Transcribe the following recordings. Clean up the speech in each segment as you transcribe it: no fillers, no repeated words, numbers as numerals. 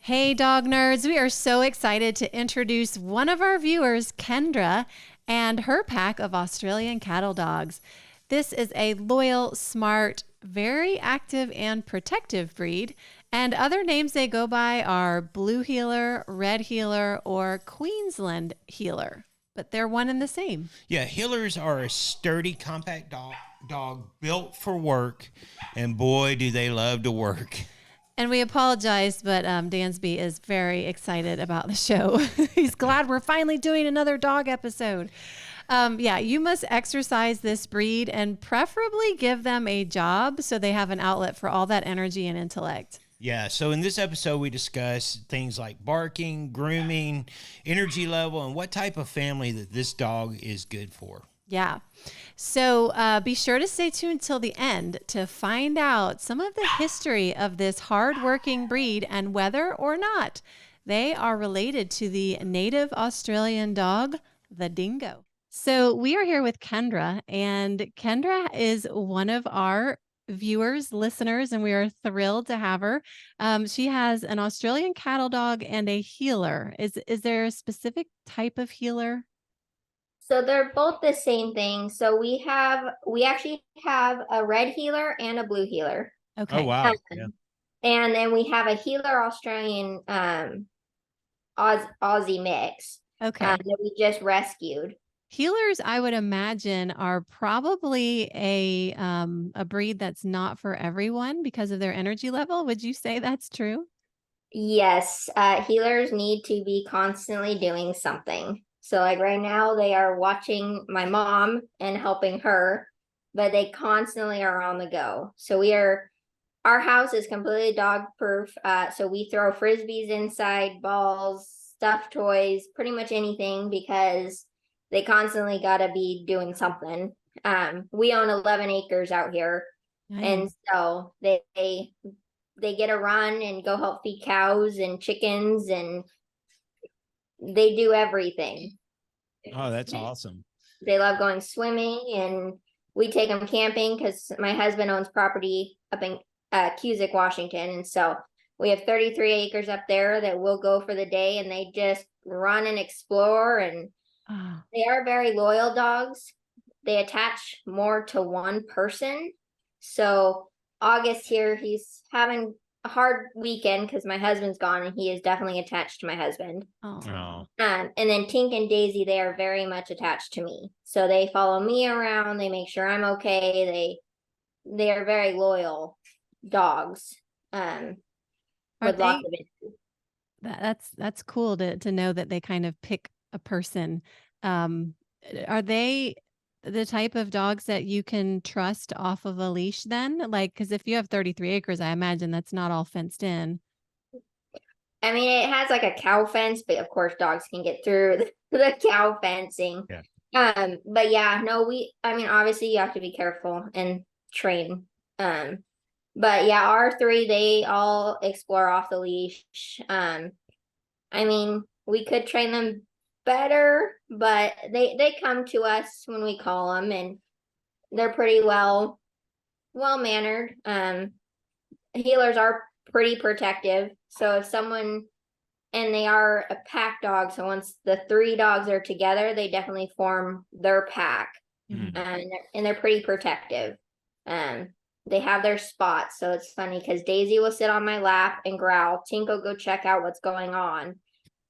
Hey, dog nerds. We are so excited to introduce one of our viewers, Kendra, and her pack of Australian cattle dogs. This is a loyal, smart, very active, and protective breed. And other names they go by are Blue Heeler, Red Heeler, or Queensland Heeler. But they're one and the same. Yeah, Heelers are a sturdy, compact dog built for work, and boy, do they love to work. And we apologize, but Dansby is very excited about the show. He's glad we're finally doing another dog episode. Yeah, you must exercise this breed and preferably give them a job so they have an outlet for all that energy and intellect. Yeah, so in this episode, we discuss things like barking, grooming, energy level, and what type of family that this dog is good for. Yeah. So be sure to stay tuned till the end to find out some of the history of this hardworking breed and whether or not they are related to the native Australian dog, the dingo. So we are here with Kendra, and Kendra is one of our viewers, listeners, and we are thrilled to have her. She has an Australian cattle dog and a heeler. Is there a specific type of heeler? So they're both the same thing. So we actually have a red healer and a blue healer. Okay. Oh, wow. Yeah. And then we have a healer Australian Aussie mix. Okay. That we just rescued. Healers, I would imagine, are probably a breed that's not for everyone because of their energy level. Would you say that's true? Yes, healers need to be constantly doing something. So like right now they are watching my mom and helping her, but they constantly are on the go. So our house is completely dog proof. So we throw frisbees inside, balls, stuffed toys, pretty much anything because they constantly gotta be doing something. We own 11 acres out here. Nice. And so they get a run and go help feed cows and chickens, and they do everything. Oh, that's awesome. They love going swimming, and we take them camping because my husband owns property up in Cusick, Washington. And so we have 33 acres up there that we'll go for the day, and they just run and explore. And they are very loyal dogs. They attach more to one person. So August here, he's having a hard weekend because my husband's gone, and he is definitely attached to my husband. Oh. And then Tink and Daisy, they are very much attached to me. So they follow me around. They make sure I'm okay. They are very loyal dogs. With lots of energy. That's cool to know that they kind of pick a person. Are they the type of dogs that you can trust off of a leash then? Like, because if you have 33 acres, I imagine that's not all fenced in. I mean, it has like a cow fence, but of course dogs can get through the cow fencing. Yeah. But yeah, no, obviously you have to be careful and train. But yeah, our three, they all explore off the leash. We could train them better, but they come to us when we call them, and they're pretty well mannered. Healers are pretty protective. So if someone, and they are a pack dog, so once the three dogs are together, they definitely form their pack. Mhm. And they're pretty protective. They have their spots, so it's funny because Daisy will sit on my lap and growl. Tink will go check out what's going on.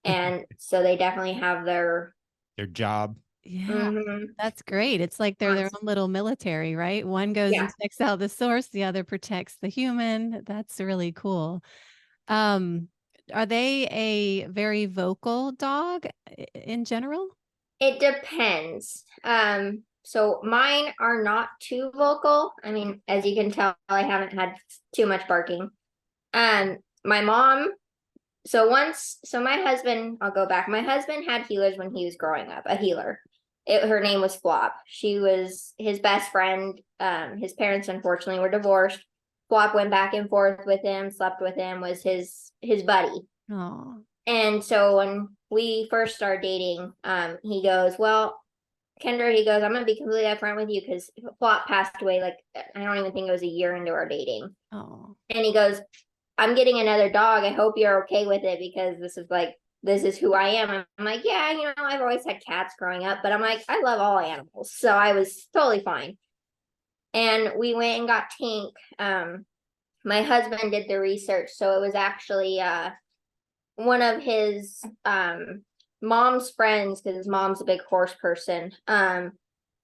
And so they definitely have their job. Yeah, that's great. It's like they're their own little military, right? One goes and checks out the source, the other protects the human. That's really cool. Are they a very vocal dog in general? It depends. So mine are not too vocal. I mean, as you can tell, I haven't had too much barking. My mom, my husband, I'll go back. My husband had healers when he was growing up, a healer. Her name was Flop. She was his best friend. His parents unfortunately were divorced. Flop went back and forth with him, slept with him, was his buddy. Oh. And so when we first started dating, he goes, well, Kendra, he goes, I'm gonna be completely upfront with you because Flop passed away, like I don't even think it was a year into our dating. Oh. And he goes, I'm getting another dog. I hope you're okay with it because this is who I am. I'm like, yeah, I've always had cats growing up, but I'm like, I love all animals. So I was totally fine. And we went and got Tink. My husband did the research. So it was actually one of his mom's friends, because his mom's a big horse person.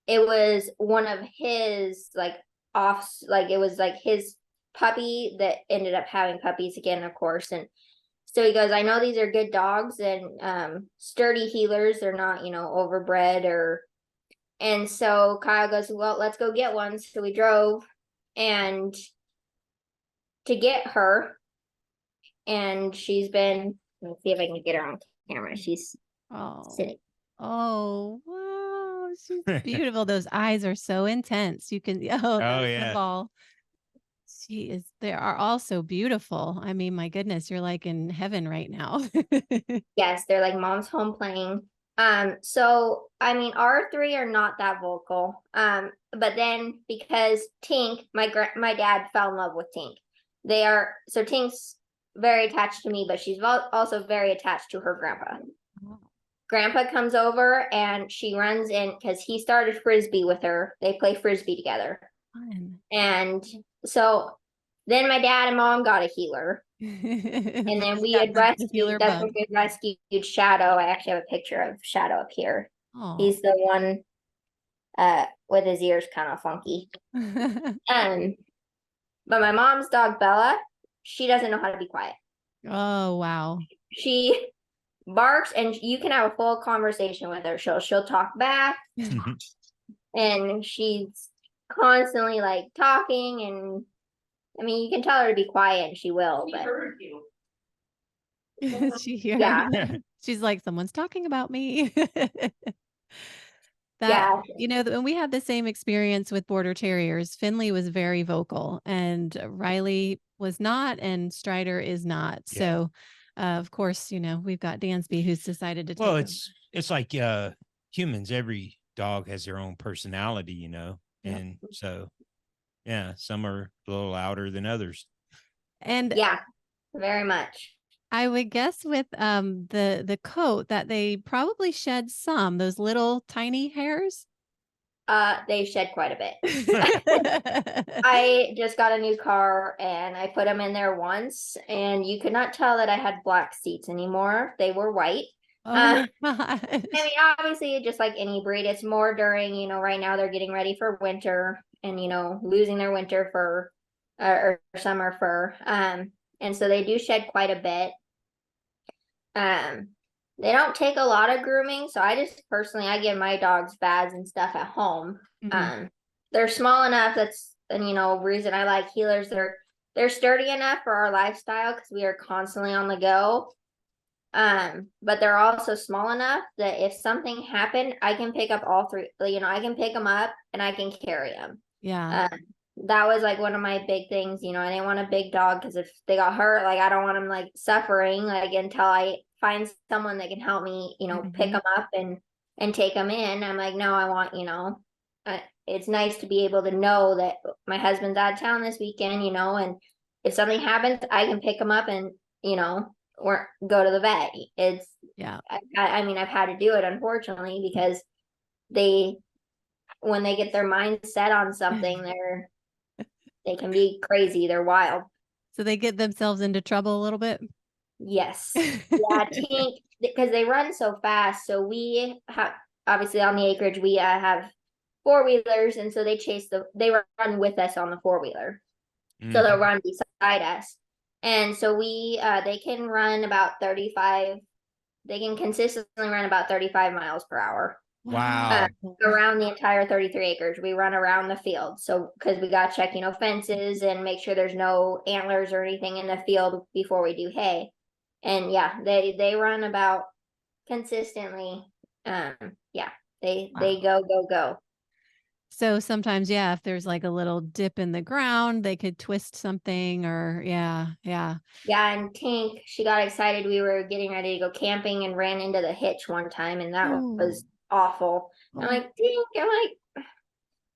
It was one of his it was like his puppy that ended up having puppies again, of course. And so he goes, I know these are good dogs and sturdy healers. They're not, overbred and so Kyle goes, well, let's go get one. So we drove and to get her, and she's been, let me see if I can get her on camera. She's sitting. Oh, wow. She's beautiful. Those eyes are so intense. You can, Oh, that's the yeah. ball. They are all so beautiful. I mean, my goodness, you're like in heaven right now. Yes, they're like mom's home playing. So I mean, our three are not that vocal. But then because Tink, my dad fell in love with Tink. So Tink's very attached to me, but she's also very attached to her grandpa. Grandpa comes over and she runs in because he started frisbee with her. They play frisbee together. Fun. And so then my dad and mom got a healer. And then we had rescued, that's when we rescued Shadow. I actually have a picture of Shadow up here. Oh. He's the one with his ears kind of funky. But my mom's dog Bella, she doesn't know how to be quiet. Oh, wow. She barks and you can have a full conversation with her. She'll talk back and she's constantly like talking, and I mean, you can tell her to be quiet and she will, but she hears. Yeah. She's like, someone's talking about me. Yeah. And we had the same experience with border terriers. Finley was very vocal and Riley was not, and Strider is not. Yeah. So, of course, we've got Dansby who's decided to take Well, over. it's like humans. Every dog has their own personality, Yep. and so yeah, some are a little louder than others. And Yeah, very much. I would guess with the coat that they probably shed those little tiny hairs. They shed quite a bit. I just got a new car and I put them in there once, and you could not tell that I had black seats anymore. They were white. Oh my gosh. I mean, obviously, just like any breed, it's more during, right now they're getting ready for winter and, losing their winter fur or summer fur. And so they do shed quite a bit. They don't take a lot of grooming, so I give my dogs baths and stuff at home. They're small enough. That's reason I like healers. They're sturdy enough for our lifestyle because we are constantly on the go. But they're also small enough that if something happened, I can pick up all three. I can pick them up and I can carry them. Yeah. That was like one of my big things. I didn't want a big dog because if they got hurt, like I don't want them like suffering until I find someone that can help me, pick them up and take them in. I'm like, no, I want, it's nice to be able to know that my husband's out of town this weekend, and if something happens, I can pick them up and, or go to the vet. I mean, I've had to do it unfortunately because when they get their mind set on something, they can be crazy. They're wild. So they get themselves into trouble a little bit. Yes. Yeah, Tink, because they run so fast. So we have, obviously on the acreage, we have four-wheelers, and so they run with us on the four-wheeler. So they'll run beside us. And so they can run about 35, they can consistently run about 35 miles per hour. Wow. Around the entire 33 acres. We run around the field. So, because we got to check, fences and make sure there's no antlers or anything in the field before we do hay. And yeah, they run about consistently. They go. So sometimes, yeah, if there's like a little dip in the ground, they could twist something or yeah. Yeah, and Tink, she got excited. We were getting ready to go camping and ran into the hitch one time, and that was awful. I'm like, Tink,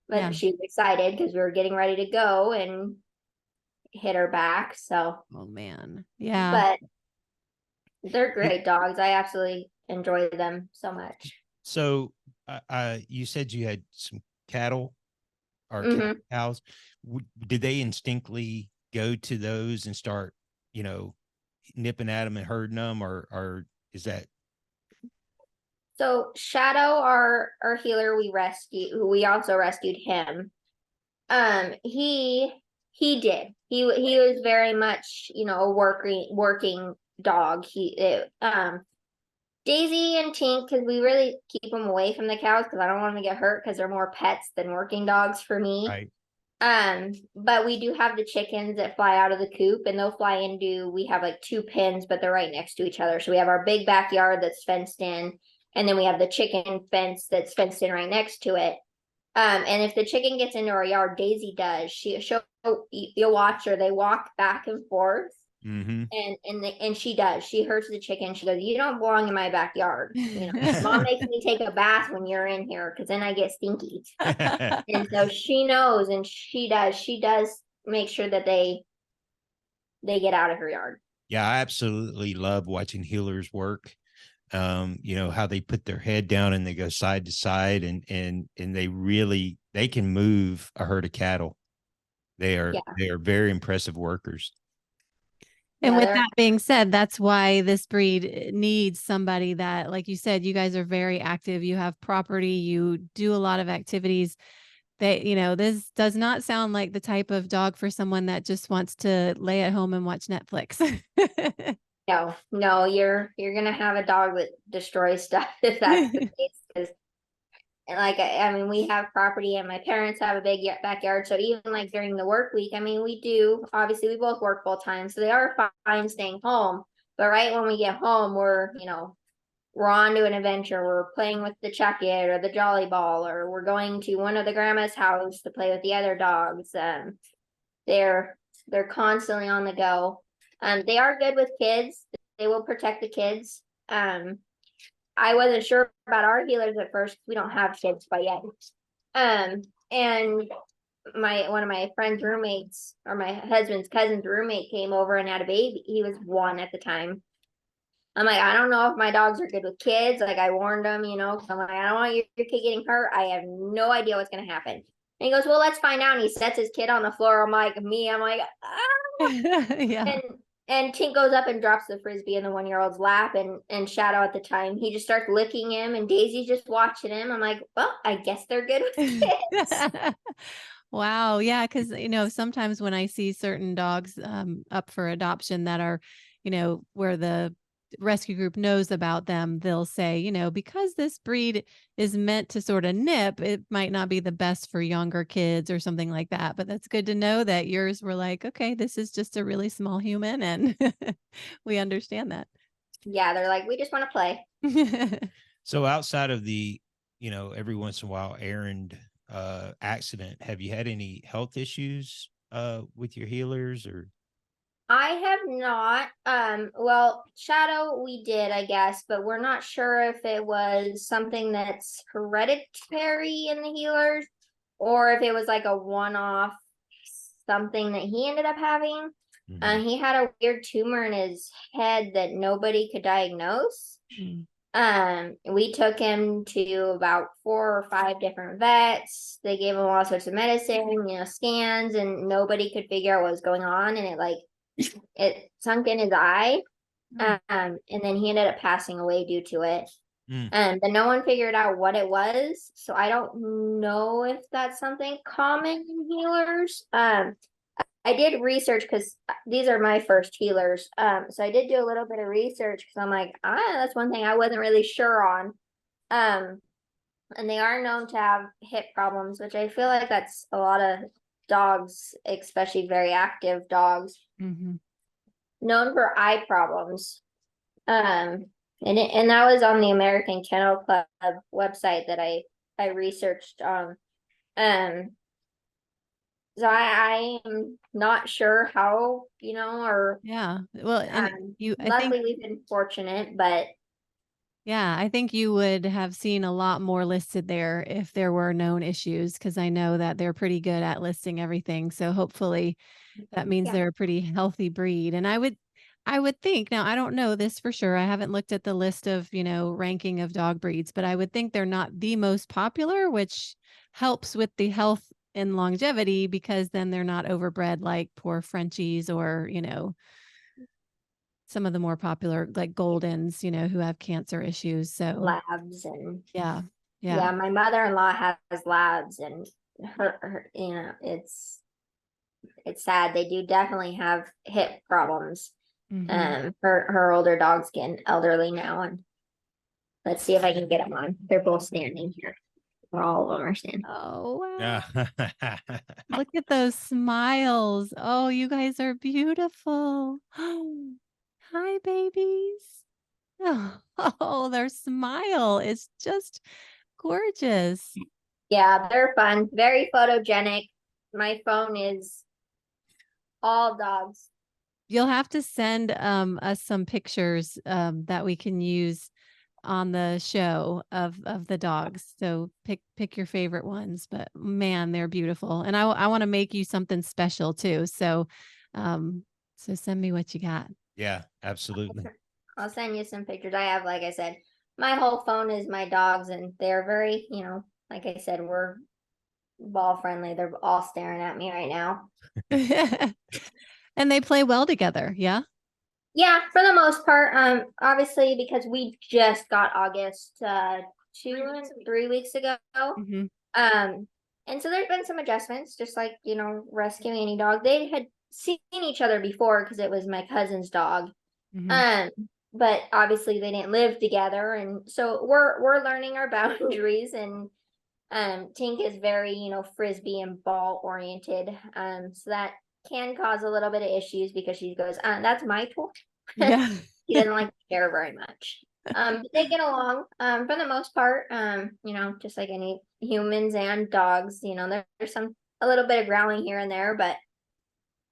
but she was excited because we were getting ready to go, and hit her back. So, Oh man. Yeah. but they're great dogs. I absolutely enjoy them so much. So, you said you had some cattle or Hmm. cows. Did they instinctively go to those and start, nipping at them and herding them, or is that So Shadow, our healer, we also rescued him. He did. He was very much, a working dog. Daisy and Tink, because we really keep them away from the cows because I don't want them to get hurt because they're more pets than working dogs for me. right? But we do have the chickens that fly out of the coop and they'll fly into, we have like 2 pens, but they're right next to each other. So we have our big backyard that's fenced in, and then we have the chicken fence that's fenced in right next to it. And if the chicken gets into our yard, Daisy does. You'll watch her. They walk back and forth, Mm-hmm. and she does. She hurts the chicken. She goes, "You don't belong in my backyard. Mom makes me take a bath when you're in here because then I get stinky." And so she knows, and she does. She does make sure that they get out of her yard. Yeah, I absolutely love watching healers work. How they put their head down and they go side to side, and they can move a herd of cattle. They are Yeah, they are very impressive workers. And yeah, with they're that being said, that's why this breed needs somebody that, like you said, you guys are very active. You have property, you do a lot of activities. This does not sound like the type of dog for someone that just wants to lay at home and watch Netflix. no, you're gonna have a dog that destroys stuff if that's the case. Because like I mean, we have property and my parents have a big backyard. So even like during the work week, I mean, we do obviously we both work full time, so they are fine staying home. But right when we get home, we're on to an adventure. We're playing with the Chuck It or the Jolly Ball, or we're going to one of the grandma's house to play with the other dogs. They're they're constantly on the go. They are good with kids. They will protect the kids. I wasn't sure about our healers at first. We don't have kids quite yet. And one of my friend's roommates, or my husband's cousin's roommate, came over and had a baby. He was 1 at the time. I'm like, I don't know if my dogs are good with kids. Like I warned him, 'cause I'm like, I don't want your kid getting hurt. I have no idea what's gonna happen. And he goes, well, let's find out. And he sets his kid on the floor. I'm like, ah. Yeah. And Tink goes up and drops the frisbee in the 1-year-old's lap, and Shadow at the time, he just starts licking him, and Daisy's just watching him. I'm like, well, I guess they're good with kids. Wow. Yeah. Cause, sometimes when I see certain dogs up for adoption that are, where the rescue group knows about them, they'll say, because this breed is meant to sort of nip, it might not be the best for younger kids or something like that. But that's good to know that yours were like, okay, this is just a really small human and we understand that. Yeah, they're like, we just want to play. So outside of the, every once in a while errand accident, have you had any health issues with your healers or? I have not. Well, Shadow, we did, I guess, but we're not sure if it was something that's hereditary in the healers or if it was like a one-off something that he ended up having. Mhm. He had a weird tumor in his head that nobody could diagnose. Mm. We took him to about 4 or 5 different vets. They gave him all sorts of medicine, scans, and nobody could figure out what was going on. And it sunk in his eye. Mm. And then he ended up passing away due to it. Mm. But no one figured out what it was. So I don't know if that's something common in healers. I did research because these are my first healers. So I did do a little bit of research because I'm like, that's one thing I wasn't really sure on. And they are known to have hip problems, which I feel like that's a lot of dogs, especially very active dogs, Mm-hmm. known for eye problems. And that was on the American Kennel Club website that I researched on. So I am not sure how, or Yeah. Well, and I think luckily we've been fortunate, but Yeah, I think you would have seen a lot more listed there if there were known issues, because I know that they're pretty good at listing everything. So hopefully that means Yeah. they're a pretty healthy breed. And I would think, now I don't know this for sure. I haven't looked at the list of, ranking of dog breeds, but I would think they're not the most popular, which helps with the health and longevity because then they're not overbred like poor Frenchies or, some of the more popular like Goldens, who have cancer issues. So, Labs and yeah. Yeah. yeah, my mother-in-law has labs, and her it's sad. They do definitely have hip problems. Mhm. Her older dog's getting elderly now, and let's see if I can get them on. They're both standing here. All of them are standing. Oh, wow. Yeah. Look at those smiles. Oh, you guys are beautiful. Hi, babies. Oh, their smile is just gorgeous. Yeah, they're fun, very photogenic. My phone is all dogs. You'll have to send us some pictures that we can use on the show of the dogs. So pick your favorite ones, but man, they're beautiful. And I want to make you something special too. Um so send me what you got. Yeah, absolutely. I'll send you some pictures. I have, like I said, my whole phone is my dogs, and they're very, like I said, we're ball friendly. They're all staring at me right now. And they play well together. Yeah. Yeah, for the most part. Obviously because we just got August 3 weeks ago. Hmm. Um, and so there's been some adjustments, just like, rescuing any dog. They had seen each other before because it was my cousin's dog. Hmm. Um, but obviously they didn't live together, and so we're learning our boundaries. And Tink is very, frisbee and ball oriented. So that can cause a little bit of issues because she goes, that's my toy. Yeah. He doesn't like to share very much. But they get along, for the most part. Just like any humans and dogs, there's a little bit of growling here and there, but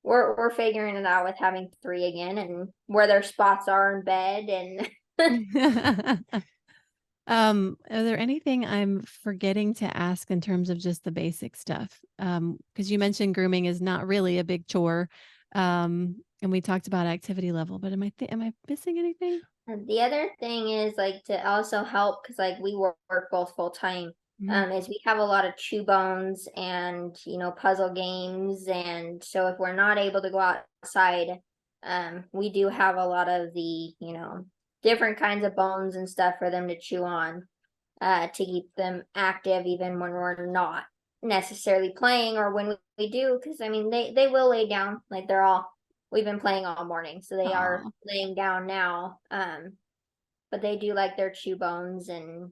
we're figuring it out with having three again, and where their spots are in bed. And Are there anything I'm forgetting to ask in terms of just the basic stuff? Because you mentioned grooming is not really a big chore. And we talked about activity level, but am I missing anything? the other thing is, like, to also help, because like we work both full time. Mhm. Is we have a lot of chew bones and, puzzle games, and so if we're not able to go outside, we do have a lot of the, different kinds of bones and stuff for them to chew on, to keep them active even when we're not necessarily playing, or when we do, because I mean they will lay down, like we've been playing all morning, so they are Aw. laying down now. But they do like their chew bones. And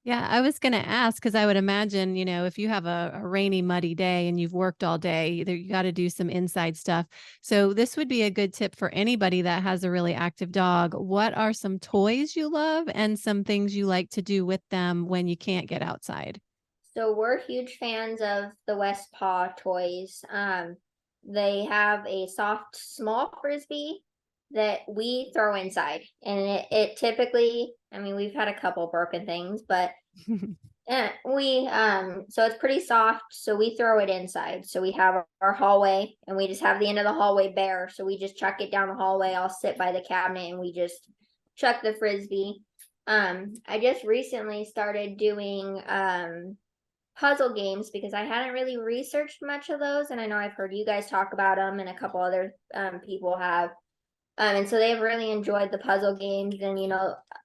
Yeah, I was going to ask because I would imagine, if you have a rainy, muddy day and you've worked all day, you got to do some inside stuff. So, this would be a good tip for anybody that has a really active dog. What are some toys you love and some things you like to do with them when you can't get outside? so we're huge fans of the West Paw toys. They have a soft small frisbee that we throw inside, and it typically, I mean, we've had a couple broken things, but we so it's pretty soft, so we throw it inside. So we have our hallway, and we just have the end of the hallway bare, so we just chuck it down the hallway. I'll sit by the cabinet and we just chuck the frisbee. I just recently started doing puzzle games because I hadn't really researched much of those, and I know I've heard you guys talk about them, and a couple other people have. And so they've really enjoyed the puzzle games. And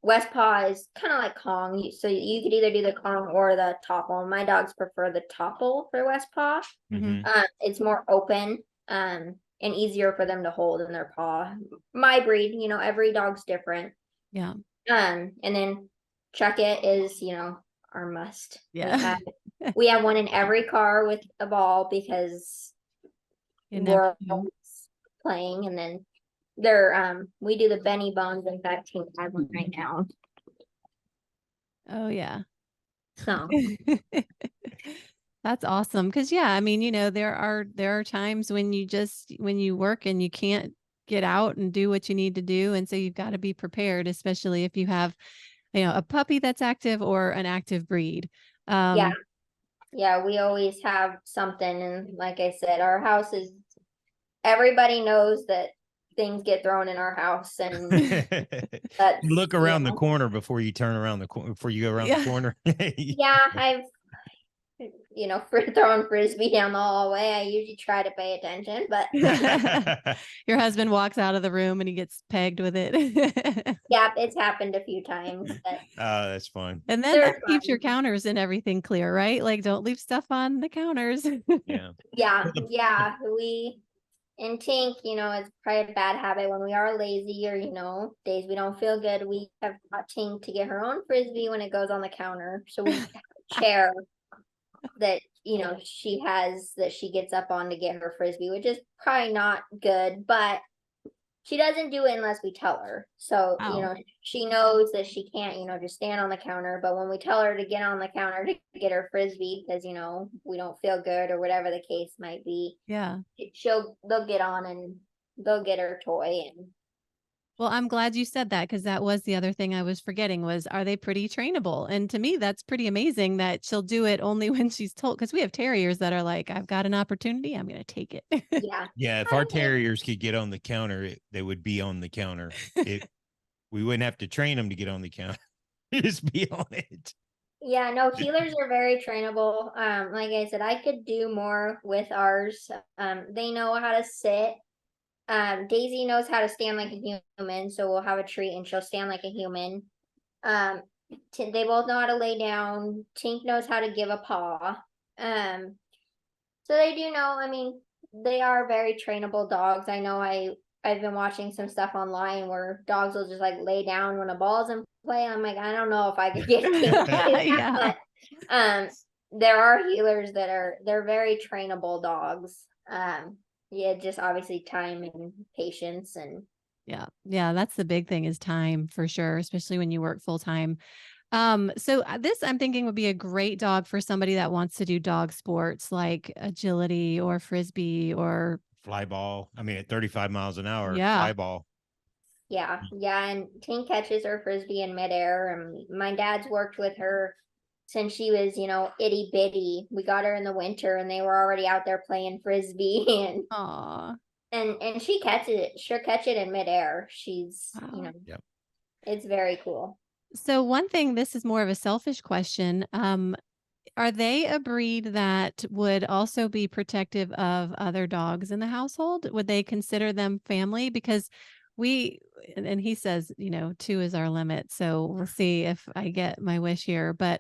West Paw is kind of like Kong, so you could either do the Kong or the Topple. My dogs prefer the Topple for West Paw. Hmm. It's more open, and easier for them to hold in their paw. My breed, every dog's different. Yeah. And then Chuck It is, our must. Yeah. We have one in every car with a ball because You never we're know. always playing. And then we do the Benny Bones. In fact, he has one right now. Oh, yeah. So That's awesome. Cause yeah, I mean, there are times when when you work and you can't get out and do what you need to do. And so you've got to be prepared, especially if you have a puppy that's active or an active breed. Yeah. Yeah, we always have something. And like I said, our house is, everybody knows that things get thrown in our house, and that's, Look around the corner before you turn around before you go around the Yeah. corner. yeah, I've, throwing frisbee down the hallway. I usually try to pay attention, but Your husband walks out of the room and he gets pegged with it. yeah, it's happened a few times, but Oh, that's fun. And then they're that keeps your fun. counters and everything clear, right? Like, don't leave stuff on the counters. Yeah. Yeah, yeah, we, and Tink, it's probably a bad habit when we are lazy, or, days we don't feel good. We have taught Tink to get her own frisbee when it goes on the counter. So we have a chair that, she has, that she gets up on to get her frisbee, which is probably not good, but she doesn't do it unless we tell her. So, Wow. she knows that she can't, just stand on the counter. But when we tell her to get on the counter to get her frisbee, because, we don't feel good or whatever the case might be, Yeah. they'll get on and they'll get her toy. And Well, I'm glad you said that, because that was the other thing I was forgetting was, are they pretty trainable? And to me, that's pretty amazing that she'll do it only when she's told, because we have terriers that are like, I've got an opportunity, I'm going to take it. yeah. Yeah, if our terriers could get on the counter, they would be on the counter. We wouldn't have to train them to get on the counter. Just be on it. Yeah, no, healers are very trainable. Like I said, I could do more with ours. They know how to sit. Daisy knows how to stand like a human, so we'll have a treat and she'll stand like a human. Um, they both know how to lay down. Tink knows how to give a paw. So they do know. I mean, they are very trainable dogs. I know I've been watching some stuff online where dogs will just like lay down when a ball's in play. I'm like, I don't know if I could get Tink to do that, Yeah. but there are healers they're very trainable dogs. Yeah, just obviously time and patience. And Yeah. Yeah. That's the big thing is time for sure, especially when you work full time. So this I'm thinking would be a great dog for somebody that wants to do dog sports like agility or frisbee or Fly ball. I mean, at 35 miles an hour, yeah. fly ball. yeah, and Tink catches her frisbee in midair. And my dad's worked with her since she was, itty bitty. We got her in the winter and they were already out there playing frisbee and Aw. and she catches it, she'll catch it in midair. She's, Wow. Yep. it's very cool. So one thing, this is more of a selfish question. Are they a breed that would also be protective of other dogs in the household? Would they consider them family? Because we, and he says, 2 is our limit. So we'll see if I get my wish here. But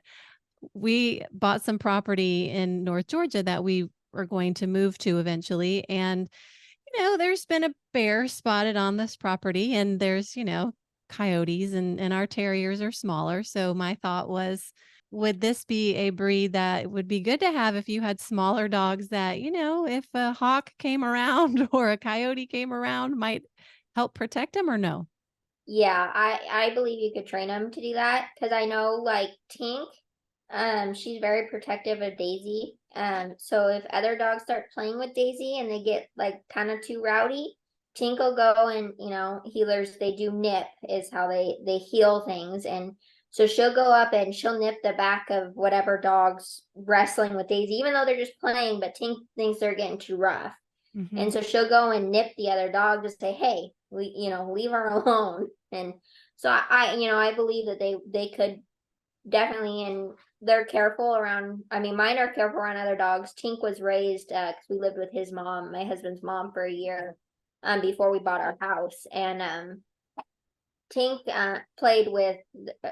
we bought some property in North Georgia that we are going to move to eventually. And, there's been a bear spotted on this property and there's, coyotes and our terriers are smaller. So my thought was, would this be a breed that would be good to have if you had smaller dogs that, if a hawk came around or a coyote came around, might help protect them or no? Yeah, I believe you could train them to do that, because I know like Tink, she's very protective of Daisy. So if other dogs start playing with Daisy and they get like kind of too rowdy, Tink will go and healers, they do nip is how they heal things. And so she'll go up and she'll nip the back of whatever dog's wrestling with Daisy, even though they're just playing, but Tink thinks they're getting too rough. Mhm. And so she'll go and nip the other dog to say, hey, leave her alone. And so I believe that they could definitely, and they're careful around, I mean, mine are careful around other dogs. Tink was raised, because we lived with his mom, my husband's mom, for a year, before we bought our house. And Tink played with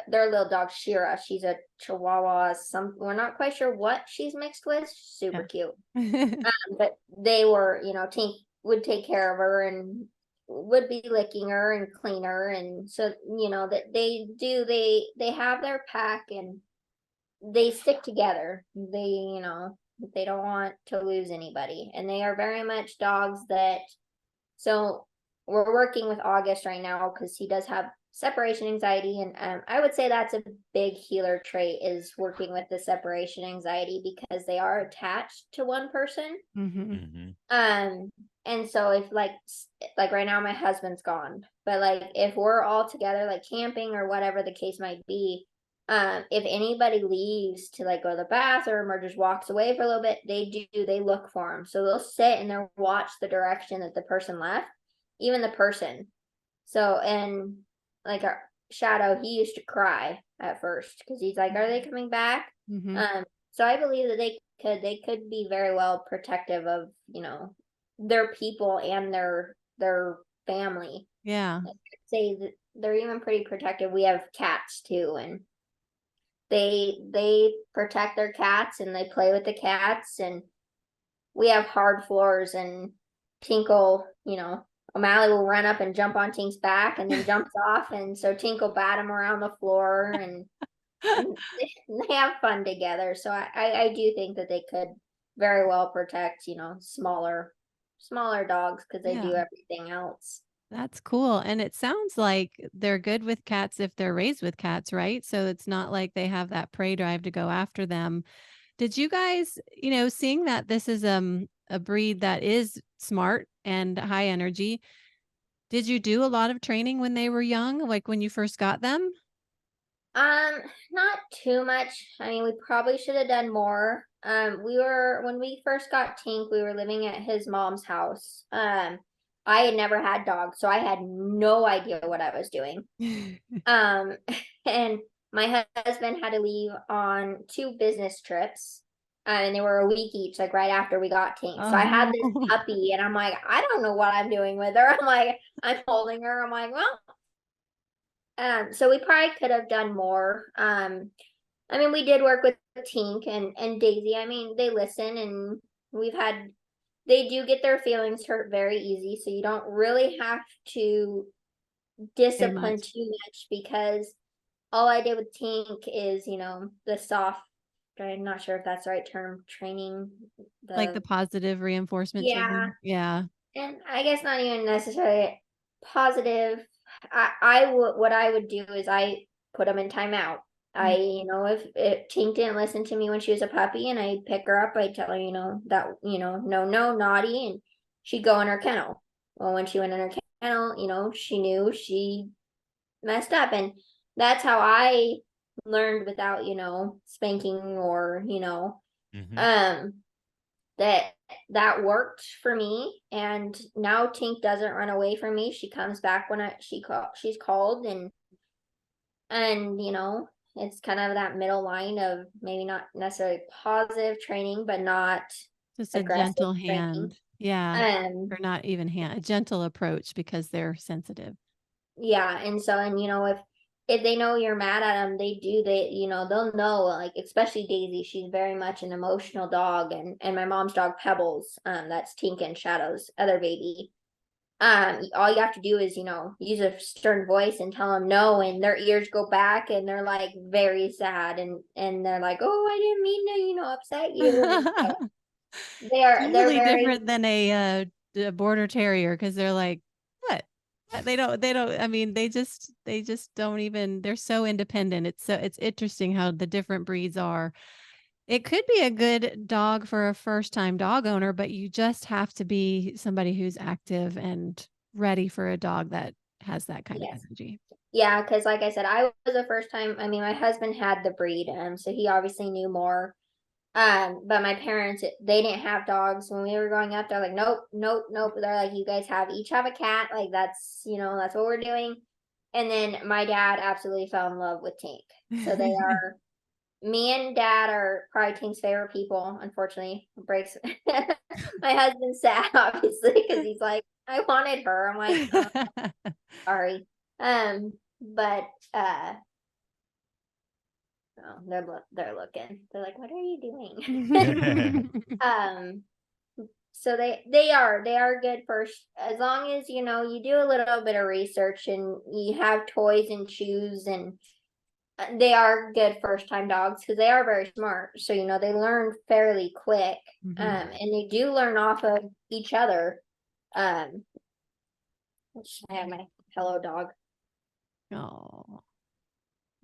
their little dog Shira. She's a Chihuahua. We're not quite sure what she's mixed with. Super cute. But they were, Tink would take care of her and would be licking her and clean her. And so, that they have their pack and they stick together. They don't want to lose anybody. And they are very much dogs that, so we're working with August right now because he does have separation anxiety, and I would say that's a big healer trait, is working with the separation anxiety, because they are attached to one person. Mm-hmm. And so if like right now my husband's gone, but like if we're all together, like camping or whatever the case might be, if anybody leaves to like go to the bathroom or just walks away for a little bit, they look for him. So they'll sit and they'll watch the direction that the person left, even the person. So, and like our Shadow, he used to cry at first because he's like, are they coming back? Mm-hmm. So I believe that they could be very well protective of, their people and their family. Yeah. I'd say that they're even pretty protective. We have cats too, and they protect their cats and they play with the cats, and we have hard floors, and Tinkle, O'Malley will run up and jump on Tink's back and then jumps off, and so Tink will bat him around the floor, and they have fun together. So I do think that they could very well protect, smaller dogs, because they do Yeah. everything else. That's cool. And it sounds like they're good with cats if they're raised with cats, right? So it's not like they have that prey drive to go after them. Did you guys, seeing that this is a breed that is smart and high energy, did you do a lot of training when they were young, like when you first got them? Not too much. I mean, we probably should have done more. When we first got Tink, we were living at his mom's house. I had never had dogs, so I had no idea what I was doing. Um, and my husband had to leave on 2 business trips, and they were a week each, like right after we got Tink. So I had this Oh. puppy, and I'm like, I don't know what I'm doing with her. I'm holding her. I'm like, well, so we probably could have done more. I mean, we did work with Tink and Daisy. I mean, they listen, and they do get their feelings hurt very easy, so you don't really have to Say discipline much. too much, because all I did with Tink is, the soft, I'm not sure if that's the right term, training, Like the the, positive reinforcement yeah, training. Yeah. and I guess not even necessarily positive. What I would do is I put them in timeout. Mm. If Tink didn't listen to me when she was a puppy, and I pick her up, I tell her, that, no, no, naughty, and she'd go in her kennel. Well, when she went in her kennel, she knew she messed up, and that's how I learned without, spanking, or, Mm-hmm. um that that worked for me, and now Tink doesn't run away from me. She comes back when she's called, and it's kind of that middle line of maybe not necessarily positive training, but not Just a aggressive gentle training. hand. Yeah. um Or not even hand, a gentle approach because they're sensitive. yeah, and so, and if they know you're mad at them, they'll know, like, especially Daisy, she's very much an emotional dog, and my mom's dog Pebbles, that's Tink and Shadow's other baby. All you have to do is, use a stern voice and tell them no, and their ears go back, and they're like very sad, and they're like, oh, I didn't mean to, upset you. And so they're Totally very, different than a border terrier because they're like, "What? They don't I mean, they just don't even they're so independent. It's interesting how the different breeds are. It could be a good dog for a first-time dog owner, but you just have to be somebody who's active and ready for a dog that has that kind of yes. energy. Yeah, because like I said, I was the first time. I mean, my husband had the breed, so he obviously knew more. But my parents, they didn't have dogs when we were growing up. They're like, nope, nope, nope. They're like, you guys each have a cat. Like, that's what we're doing. And then my dad absolutely fell in love with Tink. So me and dad are probably Tink's favorite people. Unfortunately, it breaks. My husband's sad, obviously, because he's like, I wanted her. I'm like, oh, sorry. But oh, they're looking. They're like, what are you doing? um, so they are good first, as long as you do a little bit of research and you have toys and shoes, and they are good first time dogs because they are very smart. So they learn fairly quick, Mhm. and they do learn off of each other. Um, I have my hello dog. Oh,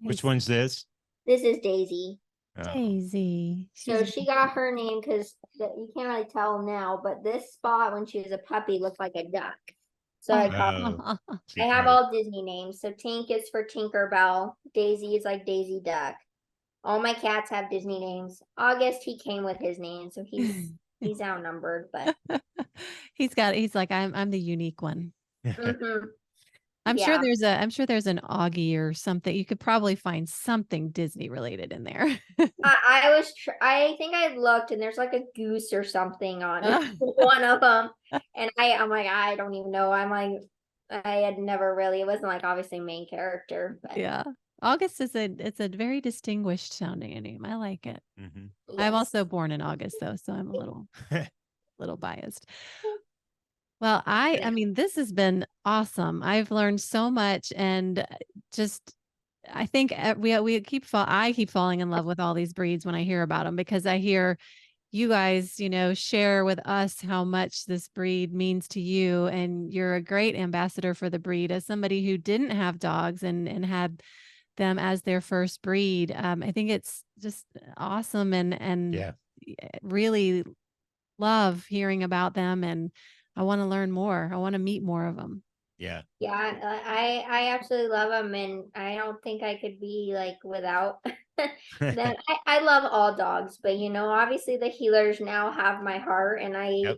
Which one's this? This is Daisy. Oh. Daisy. So she got her name because you can't really tell now, but this spot when she was a puppy looked like a duck. So I See, I have kinda- all Disney names. So Tink is for Tinkerbell. Daisy is like Daisy Duck. All my cats have Disney names. August, he came with his name, so he's outnumbered, but He's like, I'm the unique one. mhm, I'm sure yeah. there's an Augie or something. You could probably find something Disney related in there. I think I looked and there's like a goose or something on one of them, and I'm like, I don't even know. I'm like, I had never really. It wasn't like obviously main character, but Yeah. August is it's a very distinguished sounding name. I like it. Mhm. I'm yes. also born in August though, so I'm a little biased. Well, I mean, this has been awesome. I've learned so much and just I think I keep falling in love with all these breeds when I hear about them because I hear you guys, share with us how much this breed means to you and you're a great ambassador for the breed as somebody who didn't have dogs and had them as their first breed. I think it's just awesome and Yeah. really love hearing about them and I want to learn more. I want to meet more of them. Yeah. Yeah, I absolutely love them, and I don't think I could be like without them. I love all dogs, but obviously the healers now have my heart, and Yep.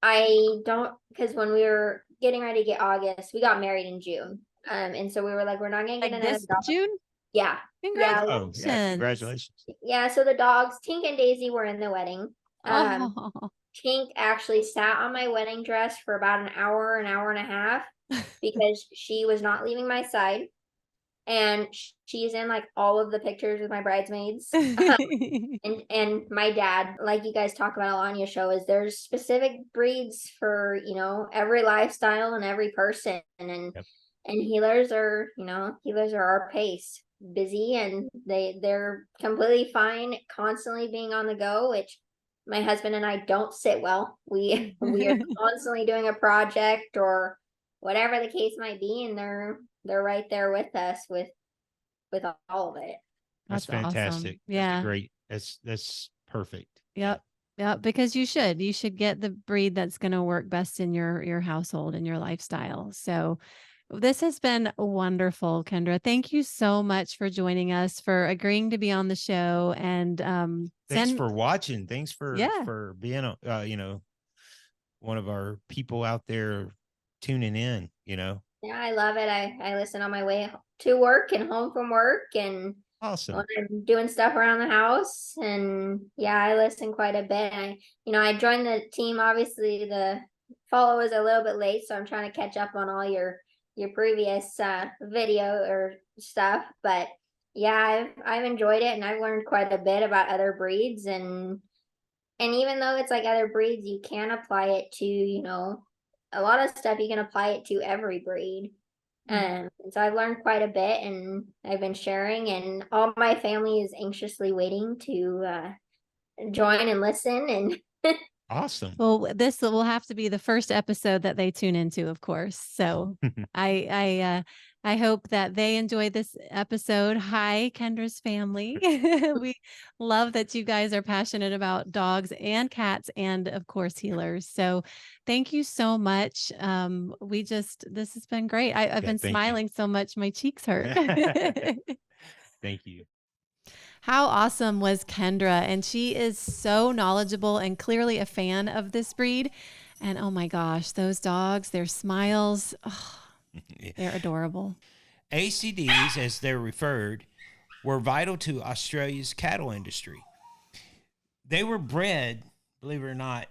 I don't, because when we were getting ready to get August, we got married in June, and so we were like, we're not gonna get Like another this dog. June? Yeah, yeah, Oh, yeah. Congratulations. Congratulations. yeah. So the dogs, Tink and Daisy, were in the wedding. Oh. Tink actually sat on my wedding dress for about an hour and a half because she was not leaving my side. And she's in like all of the pictures with my bridesmaids. And my dad, like you guys talk about a lot on your show, is there's specific breeds for every lifestyle and every person, and Yep. healers are our pace, busy, and they're completely fine constantly being on the go, which my husband and I don't sit well. We are constantly doing a project or whatever the case might be, and they're right there with us with all of it. That's That's awesome. fantastic. Yeah. That's perfect. Yep. Yep. Because you should get the breed that's going to work best in your household and your lifestyle. So this has been wonderful, Kendra. Thank you so much for joining us, for agreeing to be on the show, and Thanks for watching. Thanks Yeah. for being one of our people out there tuning in, Yeah, I love it. I listen on my way to work and home from work, and Awesome. when I'm doing stuff around the house, and yeah, I listen quite a bit. I joined the team. Obviously, the follow is a little bit late, so I'm trying to catch up on all your previous video or stuff. But yeah, I've enjoyed it, and I've learned quite a bit about other breeds, and even though it's like other breeds, you can apply it to a lot of stuff. You can apply it to every breed. And so I've learned quite a bit, and I've been sharing, and all my family is anxiously waiting to join and listen. And Awesome. Well, this will have to be the first episode that they tune into, of course. So I hope that they enjoy this episode. Hi, Kendra's family. We love that you guys are passionate about dogs and cats and of course healers. So thank you so much. This has been great. I've been thank you. smiling so much my cheeks hurt. Thank you. How awesome was Kendra? And she is so knowledgeable and clearly a fan of this breed. And oh my gosh, those dogs, their smiles, they're adorable. ACDs, as they're referred, were vital to Australia's cattle industry. They were bred, believe it or not,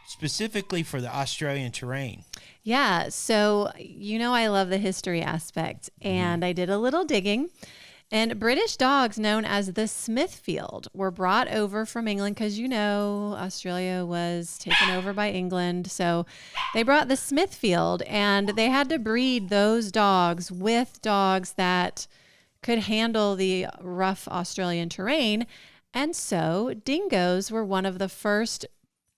specifically for the Australian terrain. Yeah. So, I love the history aspect. And I did a little digging. And British dogs known as the Smithfield were brought over from England because, Australia was taken over by England. So they brought the Smithfield and they had to breed those dogs with dogs that could handle the rough Australian terrain. And so dingoes were one of the first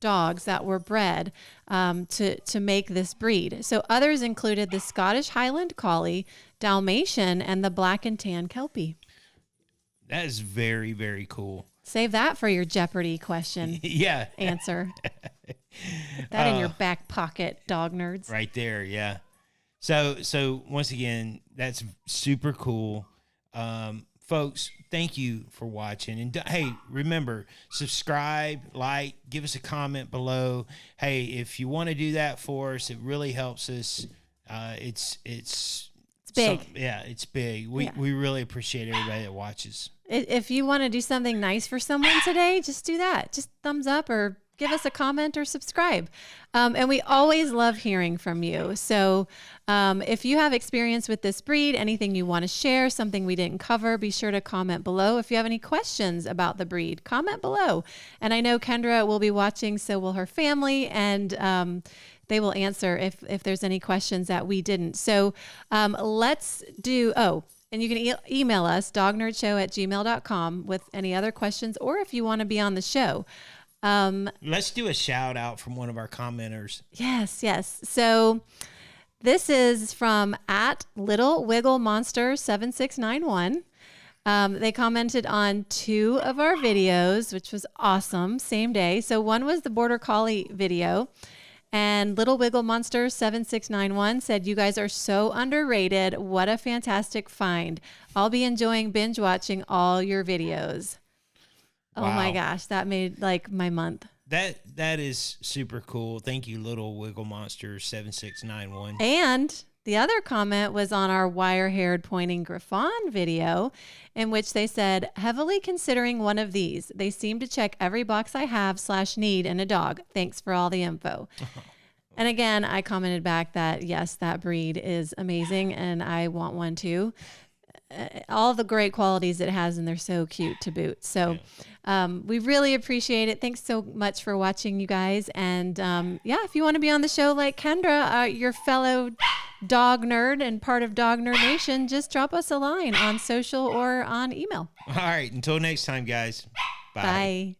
dogs that were bred to make this breed. So others included the Scottish Highland Collie, Dalmatian, and the Black and Tan Kelpie. That is very, very cool. Save that for your Jeopardy question. Yeah. Answer. Put that in your back pocket, dog nerds. Right there, yeah. So once again, that's super cool. Folks, thank you for watching. And hey, remember, subscribe, like, give us a comment below. Hey, if you want to do that for us, it really helps us. It's big. It's big. We really appreciate everybody that watches. If you want to do something nice for someone today, just do that. Just thumbs up or give us a comment or subscribe. And we always love hearing from you. So if you have experience with this breed, anything you want to share, something we didn't cover, be sure to comment below. If you have any questions about the breed, comment below. And I know Kendra will be watching, so will her family, and they will answer if there's any questions that we didn't. So let's do, and you can email us, dognerdshow@gmail.com, with any other questions, or if you want to be on the show. Let's do a shout out from one of our commenters. Yes. So this is from @LittleWiggleMonster7691. They commented on 2 of our videos, which was awesome, same day. So one was the Border Collie video, and Little Wiggle Monster 7691 said, "You guys are so underrated. What a fantastic find. I'll be enjoying binge watching all your videos." Wow. Oh my gosh, that made like my month. That is super cool. Thank you, Little Wiggle Monster 7691. And the other comment was on our wire-haired pointing Griffon video, in which they said, "Heavily considering one of these. They seem to check every box I have / need in a dog. Thanks for all the info." And again, I commented back that yes, that breed is amazing and I want one too. All the great qualities it has, and they're so cute to boot. So we really appreciate it. Thanks so much for watching, you guys. And if you want to be on the show like Kendra, your fellow dog nerd and part of Dog Nerd Nation, just drop us a line on social or on email. All right. Until next time, guys. Bye. Bye.